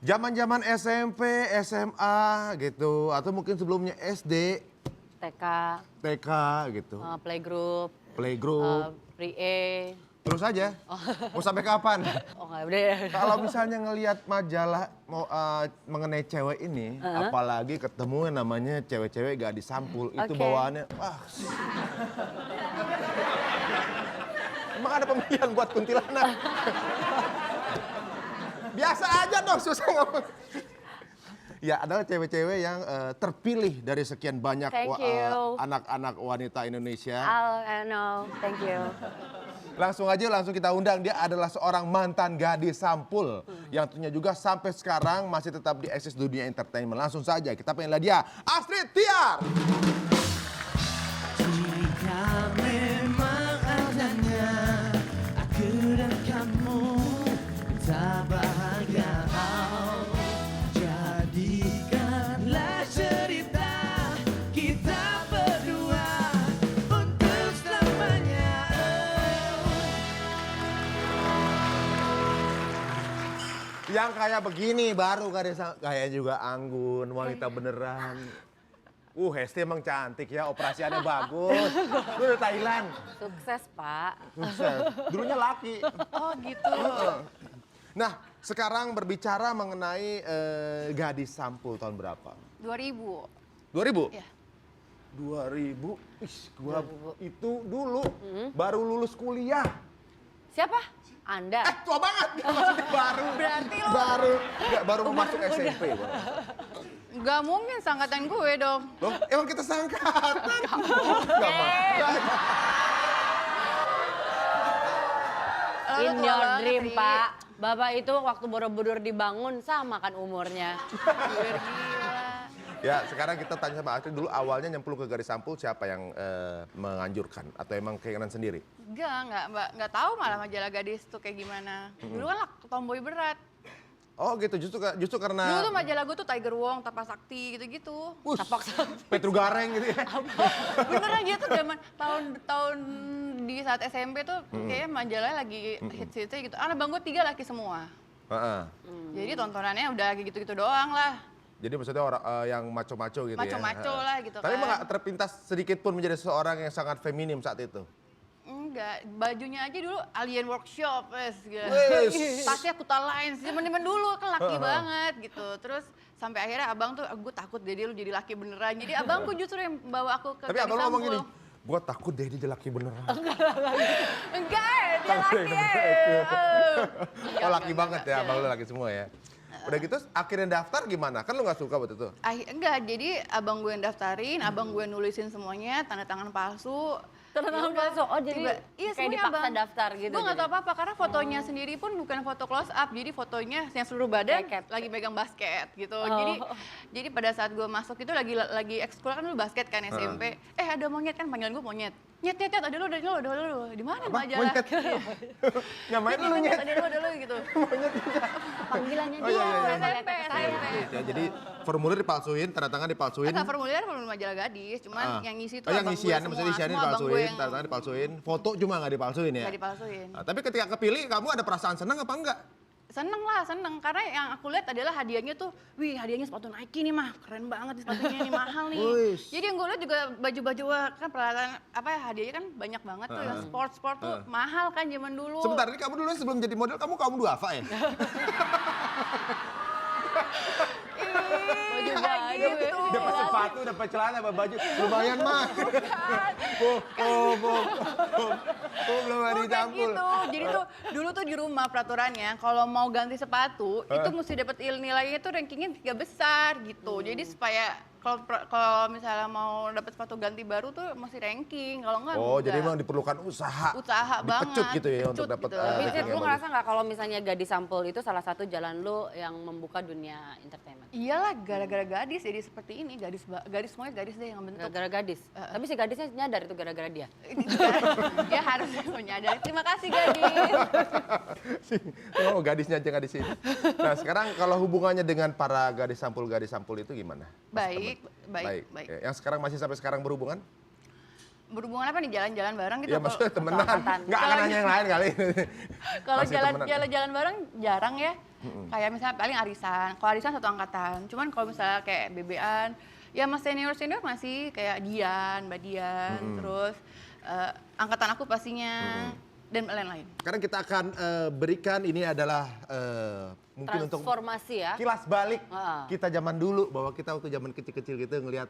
Zaman-zaman SMP, SMA gitu, atau mungkin sebelumnya SD, TK, TK gitu, playgroup, playgroup, pre-A. terus aja. Mau sampai kapan? Oh nggak udah ya. Kalau misalnya ngelihat majalah mengenai cewek ini, apalagi ketemu yang namanya cewek-cewek gadis sampul, itu Oke. bawaannya, wah. Emang ada pemilihan buat kuntilanak? Biasa aja dong, susah ngomong. Ya, adalah cewek-cewek yang terpilih dari sekian banyak Thank you. anak-anak wanita Indonesia. I know, thank you. Langsung kita undang, dia adalah seorang mantan gadis sampul yang tentunya juga sampai sekarang masih tetap di eksis dunia entertainment. Langsung saja kita pengen lihat dia, Astrid Tiar. Jika memang adanya aku dan kamu tak bahagia, jadikanlah cerita kita berdua untuk selamanya. Yang kayak begini baru kayak juga Anggun, wanita beneran. Hesti emang cantik ya, operasiannya bagus. Lu dari Thailand. Sukses, Pak. Sukses. Dulunya laki. Oh gitu. Nah, sekarang berbicara mengenai gadis sampul tahun berapa? 2000. 2000? Iya. 2000? Gua 2000. itu dulu baru lulus kuliah. Siapa? Anda. Tua banget. Maksudnya baru. Berarti lo- Baru masuk SMP. Baru. Gak mungkin seangkatan gue dong. Loh, emang kita seangkatan? Enggak, Lo In tua your banget, dream, Ri. Pak. Bapak itu waktu Borobudur dibangun sama kan umurnya. Biar gila. Ya, sekarang kita tanya sama Astrid dulu, awalnya nyemplung ke garis sampul siapa yang menganjurkan atau emang keinginan sendiri? Nggak tahu malah majalah gadis tuh kayak gimana. Dulu kan tomboy berat. Oh gitu, justru karena Dulu tuh majalah gue tuh Tiger Wong, Tapak Sakti gitu-gitu. Tapak Petru Gareng gitu ya. Beneran dia tuh zaman tahun di saat SMP tuh kayaknya majalah lagi hits-hitsnya gitu. Anak bang gue 3 laki semua. Heeh. Jadi tontonannya udah kayak gitu-gitu doang lah. Jadi maksudnya orang yang maco-maco gitu ya. Maco-maco lah gitu Tapi kan. emang gak terpintas sedikit pun menjadi seorang yang sangat feminim saat itu? Enggak, bajunya aja dulu Alien Workshop, gitu. Wes. Tasnya Kuta Lines, zaman-zaman dulu kan laki banget gitu. Terus sampai akhirnya abang tuh, gue takut Dedi lu jadi laki beneran. Jadi abangku justru yang bawa aku ke Tapi abang gadis lu ngomong sampul. gini, gua takut deh dia laki beneran. Enggak, dia laki ya. Oh laki banget ya, abang lu laki semua ya. Udah gitu akhirnya daftar gimana? Kan lu gak suka waktu itu? Enggak, jadi abang gue yang daftarin, abang gue nulisin semuanya, tanda tangan palsu. Tanda tangan Ya udah, palsu? Oh, jadi iya, kayak semuanya dipaksa abang. daftar gitu Gue nggak jadi? tahu apa-apa karena fotonya sendiri pun bukan foto close up, jadi fotonya yang seluruh badan Kayak lagi megang basket gitu. Oh. Jadi pada saat gue masuk itu lagi ekskul kan dulu basket kan SMP. Ada monyet kan, panggilan gue monyet. Nyet, ada lu. Di mana majalah? Monyet? Ngapain lu nyet? Ada lu gitu. Panggilannya Oh, dia. iya, iya. SMP. Ya, jadi formulir dipalsuin, tanda tangan dipalsuin. Enggak, formulir majalah gadis, cuman yang ngisi itu Oh, yang abang gue isiannya, semua. maksudnya isiannya Semua abang gue dipalsuin, yang tanda tangan dipalsuin. Foto cuma nggak dipalsuin ya? nggak dipalsuin. Nah, tapi ketika kepilih, kamu ada perasaan senang apa enggak? Seneng karena yang aku lihat adalah hadiahnya tuh, wih hadiahnya sepatu Nike nih mah, keren banget nih sepatunya nih, mahal nih. Wis. Jadi yang gue lihat juga baju-baju kan peralatan apa ya, hadiahnya kan banyak banget tuh, yang sport tuh mahal kan zaman dulu. Sebentar, ini kamu dulu sebelum jadi model, kamu kaum duafa ya? Baju gitu. Dapat sepatu, dapat celana, dapat baju. Lumayan mah. Belum ada Bukan dicampur. gitu. Jadi tuh dulu tuh di rumah peraturannya kalau mau ganti sepatu itu mesti dapat nilainya tuh rankingnya 3 besar gitu. Jadi supaya kalau misalnya mau dapat sepatu ganti baru tuh mesti ranking. Kalau enggak Oh, enggak. jadi memang diperlukan usaha. Usaha Dipecut banget, gitu ya untuk dipecut dapat gitu. Tapi ranking Cid, yang lu bagus. ngerasa nggak kalau misalnya gadis sampul itu salah satu jalan lu yang membuka dunia entertainment? Iyalah gara-gara gadis jadi seperti ini, gadis semuanya gadis deh yang bentuk. Gara-gara gadis. Tapi si gadisnya nyadar itu gara-gara dia. Dia harus menyadari. Terima kasih gadis. Oh, gadisnya aja gadis ini. Nah, sekarang kalau hubungannya dengan para gadis sampul itu gimana? Mas Baik. Ya, yang sekarang masih sampai sekarang berhubungan? Berhubungan apa nih, jalan-jalan bareng gitu? Ya maksudnya temenan, angkatan. nggak akan nanya yang lain kali. Kalau Masih temenan. jalan-jalan bareng jarang ya. Kayak misalnya paling arisan. Kalau arisan satu angkatan. Cuman kalau misalnya kayak BB-an, ya mas senior masih kayak Dian, Mbak Dian, terus angkatan aku pastinya dan lain-lain. Sekarang kita akan berikan ini adalah mungkin untuk Transformasi ya. kilas balik Ah. kita zaman dulu, bahwa kita waktu zaman kecil-kecil gitu ngelihat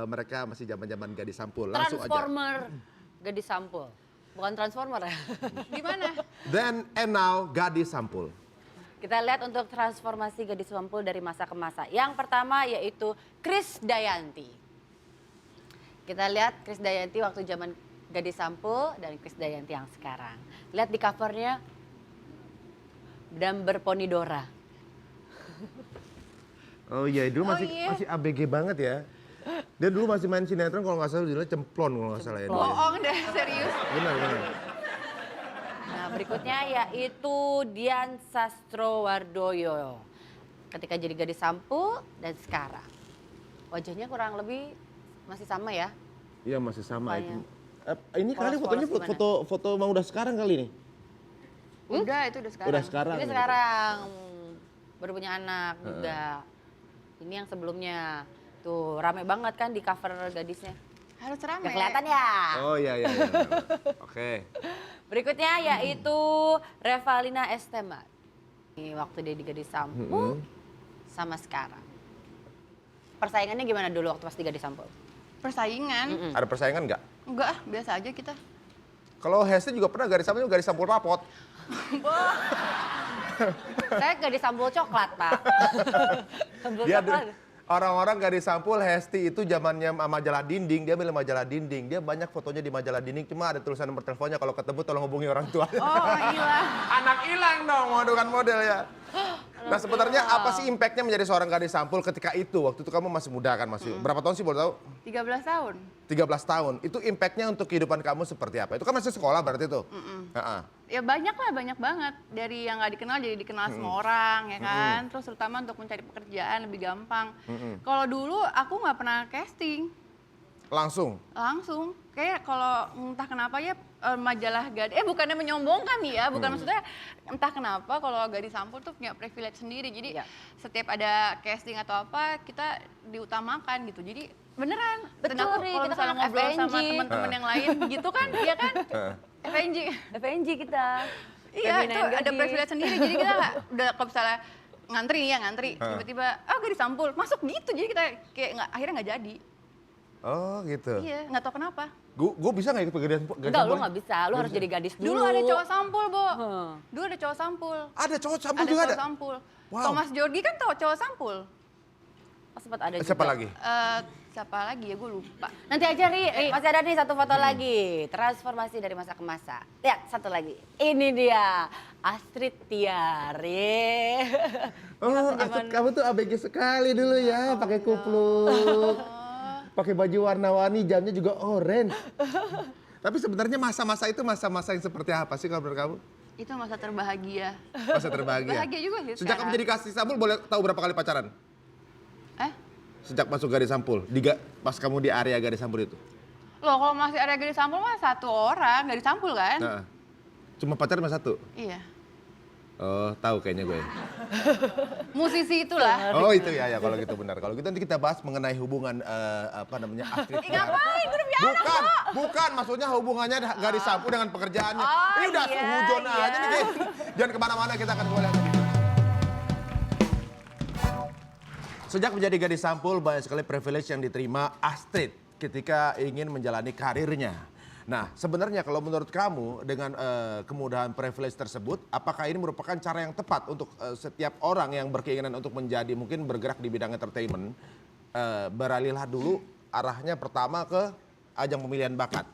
mereka masih zaman-zaman gadis sampul. Langsung aja. Transformer gadis sampul. Bukan transformer ya. Gimana? Then and now gadis sampul. Kita lihat untuk transformasi gadis sampul dari masa ke masa. Yang pertama yaitu Krisdayanti. Kita lihat Krisdayanti waktu zaman gadis sampul dan Krisdayanti yang sekarang. Lihat di covernya dan berponidora. Oh iya, dulu masih iya. masih ABG banget ya. Dia dulu masih main sinetron kalau nggak salah judulnya Cemplon kalau nggak salah ya. dia. Bohong deh, serius. Benar. Nah berikutnya yaitu Dian Sastrowardoyo. Ketika jadi gadis sampul dan sekarang. Wajahnya kurang lebih masih sama ya. Iya masih sama Mukanya. itu. Ini kali Polos-polos fotonya gimana? foto emang udah sekarang kali nih. Udah, itu udah sekarang. Udah sekarang. Ini gitu. sekarang baru punya anak juga. Ini yang sebelumnya. Tuh rame banget kan di cover gadisnya. Harus rame. Nggak kelihatan ya? Oh iya. Oke. Berikutnya yaitu Revalina Estemat. Ini waktu dia di gadis sampul sama sekarang. Persaingannya gimana dulu waktu pas di gadis sampul? Persaingan? Ada persaingan nggak? Enggak, biasa aja kita. Kalau Hesti juga pernah gadis sampul rapot. Saya gadis sampul coklat, Pak. Sampul Dia coklat. orang-orang gadis sampul Hesti itu zamannya majalah dinding, dia milih majalah dinding. Dia banyak fotonya di majalah dinding, cuma ada tulisan nomor teleponnya, kalau ketemu tolong hubungi orang tua. Oh, hilang. Anak hilang dong, modelan model ya. Nah sebenarnya apa sih impactnya menjadi seorang gadis sampul ketika itu? Waktu itu kamu masih muda kan, masih berapa tahun sih boleh tahu? 13 tahun. 13 tahun. Itu impactnya untuk kehidupan kamu seperti apa? Itu kan masih sekolah berarti tuh? Heeh. Ya banyak lah, banyak banget. Dari yang nggak dikenal jadi dikenal semua orang, ya kan. Terus terutama untuk mencari pekerjaan lebih gampang. Kalau dulu aku nggak pernah casting. Langsung? Langsung. Kayak kalau entah kenapa ya majalah gadis, bukannya menyombongkan nih ya, bukan maksudnya entah kenapa kalau gadis sampul tuh punya privilege sendiri. Jadi Iya. setiap ada casting atau apa kita diutamakan gitu. Jadi beneran. Dan Betul, aku Ri, kalau kita misalnya kan ngobrol sama FNG. teman-teman yang lain gitu kan, ya kan? FNG. FNG kita. Iya, itu Pembinaan ada gadis. privilege sendiri. Jadi kita udah kalau misalnya ngantri nih ya, ngantri. Tiba-tiba, gadis sampul, masuk gitu. Jadi kita kayak akhirnya nggak jadi. Oh gitu. Iya, nggak tahu kenapa. Gue bisa nggak ikut gadis Enggak, lu sampul? nggak bisa. Lu harus jadi gadis dulu. Dulu ada cowok sampul, Bo. Hmm. Dulu ada cowok sampul. Ada cowok sampul Ada juga cowok ada? sampul. Wow. Thomas Jorgi kan cowok sampul. Oh, sempat ada juga. Siapa lagi? Siapa lagi ya, gue lupa. Nanti aja, Ri. Masih ada nih satu foto lagi. Transformasi dari masa ke masa. Lihat, satu lagi. Ini dia. Astrid Tiare. Oh, Astrid, kamu tuh ABG sekali dulu ya, pakai kupluk. Pakai baju warna-warni, jamnya juga orange. Tapi sebenarnya masa-masa itu masa-masa yang seperti apa sih kalau menurut kamu? Itu masa terbahagia. Masa terbahagia. Bahagia juga sih Sejak kamu sekarang. jadi kasih sampul, boleh tahu berapa kali pacaran? Eh? Sejak masuk gadis sampul, pas kamu di area gadis sampul itu? Loh, kalau masih ada gadis sampul mah satu orang, gadis sampul kan? Nah, cuma pacaran cuma satu? Iya. Oh, tahu kayaknya gue. Musisi itulah. Oh itu ya kalau gitu benar. Kalau gitu nanti kita bahas mengenai hubungan apa namanya Astrid Tiara. Ngapain? Gue udah punya anak, Bukan, maksudnya hubungannya gadis sampul dengan pekerjaannya. Oh, Ini udah iya, sehujon iya. aja nih, guys. Jangan kemana-mana, kita akan boleh. Sejak menjadi gadis sampul, banyak sekali privilege yang diterima Astrid ketika ingin menjalani karirnya. Nah, sebenarnya kalau menurut kamu dengan kemudahan privilege tersebut, apakah ini merupakan cara yang tepat untuk setiap orang yang berkeinginan untuk menjadi mungkin bergerak di bidang entertainment, beralihlah dulu arahnya pertama ke ajang pemilihan bakat?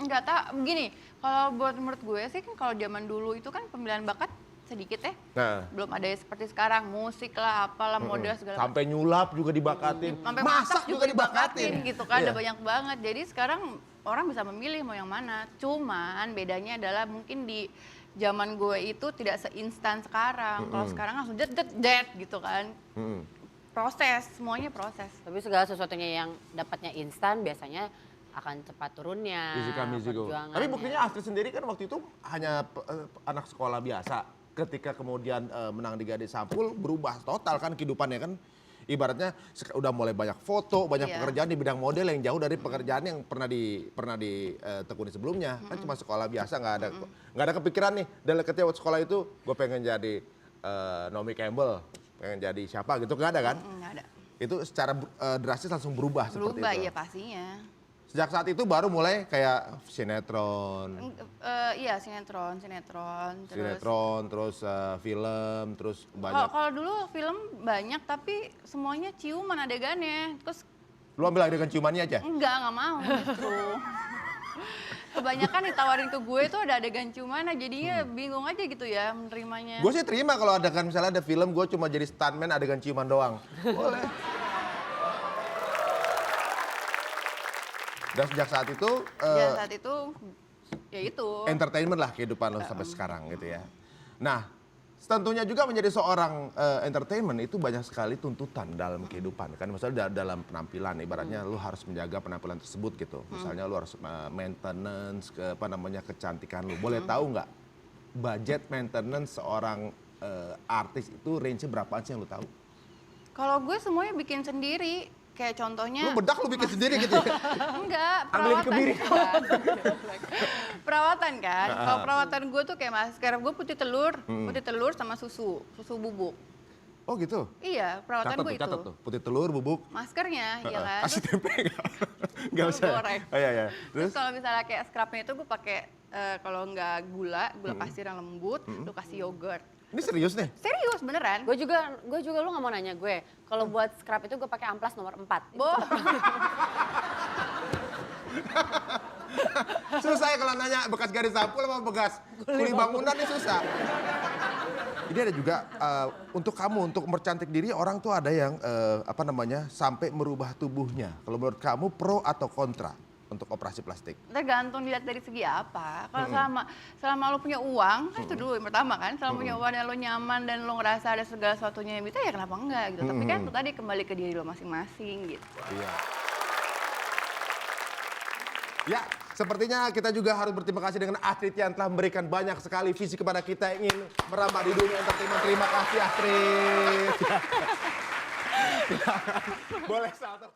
Enggak tahu. Begini, kalau buat menurut gue sih kan kalau zaman dulu itu kan pemilihan bakat sedikit ya. Nah, Belum ada seperti sekarang, musik lah, apalah, model segala macam. sampai nyulap juga dibakatin, Sampai masak juga dibakatin gitu kan, Iya. ada banyak banget. Jadi sekarang orang bisa memilih mau yang mana. Cuman bedanya adalah mungkin di zaman gue itu tidak seinstan sekarang. Kalau sekarang langsung jet gitu kan. Mm-mm. Proses, semuanya proses. Tapi segala sesuatunya yang dapatnya instan biasanya akan cepat turunnya. Fisika Musigo. Tapi perjuangannya. buktinya Astrid sendiri kan waktu itu hanya anak sekolah biasa. Ketika kemudian menang di Gadis Sampul berubah total kan kehidupannya kan. Ibaratnya udah mulai banyak foto, banyak Iya. pekerjaan di bidang model yang jauh dari pekerjaan yang pernah ditekuni sebelumnya. Kan cuma sekolah biasa nggak ada kepikiran nih. Dan ketika waktu sekolah itu gue pengen jadi Naomi Campbell, pengen jadi siapa gitu nggak ada kan? Nggak ada. Itu secara drastis langsung berubah seperti Berubah itu. ya pastinya. Sejak saat itu baru mulai kayak sinetron, Iya sinetron, terus. terus film, terus banyak. Kalau dulu film banyak tapi semuanya ciuman adegannya. Terus Lu ambil adegan ciumannya aja? nggak mau justru. Kebanyakan ditawarin ke gue tuh ada adegan ciuman, jadinya bingung aja gitu ya menerimanya. Gue sih terima kalau ada kan misalnya ada film gue cuma jadi stuntman adegan ciuman doang. Boleh. Dan sejak saat itu Ya saat itu, ya itu. entertainment lah kehidupan lo sampai sekarang gitu ya. Nah, tentunya juga menjadi seorang entertainment itu banyak sekali tuntutan dalam kehidupan kan. Misalnya dalam penampilan, ibaratnya lu harus menjaga penampilan tersebut gitu. Misalnya lu harus maintenance kecantikan lu. Boleh tahu nggak budget maintenance seorang artis itu range-nya berapaan sih yang lu tahu? Kalau gue semuanya bikin sendiri. Kayak contohnya. Lu bedak lu bikin sendiri gitu ya? Enggak, Ambilin perawatan kebiri. kan. Perawatan kan. Kalau perawatan gue tuh kayak masker, gue putih telur sama susu bubuk. Oh gitu? Iya, perawatan gue itu. Catat tuh. Putih telur, bubuk. Maskernya, iya kan. Kasih tempe nggak? Nggak Telur usah. goreng. Oh iya, iya. Terus Terus? kalau misalnya kayak scrubnya itu gue pakai kalau nggak gula pasir yang lembut, lu kasih yogurt. Ini serius nih? Serius beneran. Gue juga lu nggak mau nanya gue. Kalau buat scrub itu gue pakai amplas nomor 4. Boh. Susah ya kalau nanya bekas Gadis Sampul sama bekas kuli bangunan ini susah. Jadi ada juga untuk kamu, untuk mempercantik diri orang tuh ada yang sampai merubah tubuhnya. Kalau menurut kamu pro atau kontra untuk operasi plastik? Tergantung dilihat dari segi apa. Kalau selama lo punya uang, kan itu dulu yang pertama kan. Selama punya uang dan lo nyaman dan lo ngerasa ada segala sesuatunya yang bisa, ya kenapa enggak gitu. Tapi kan itu tadi kembali ke diri lo masing-masing gitu. Iya. Ya, sepertinya kita juga harus berterima kasih dengan Astrid yang telah memberikan banyak sekali visi kepada kita yang ingin merambah di dunia entertainment. Terima kasih Astrid. Boleh satu.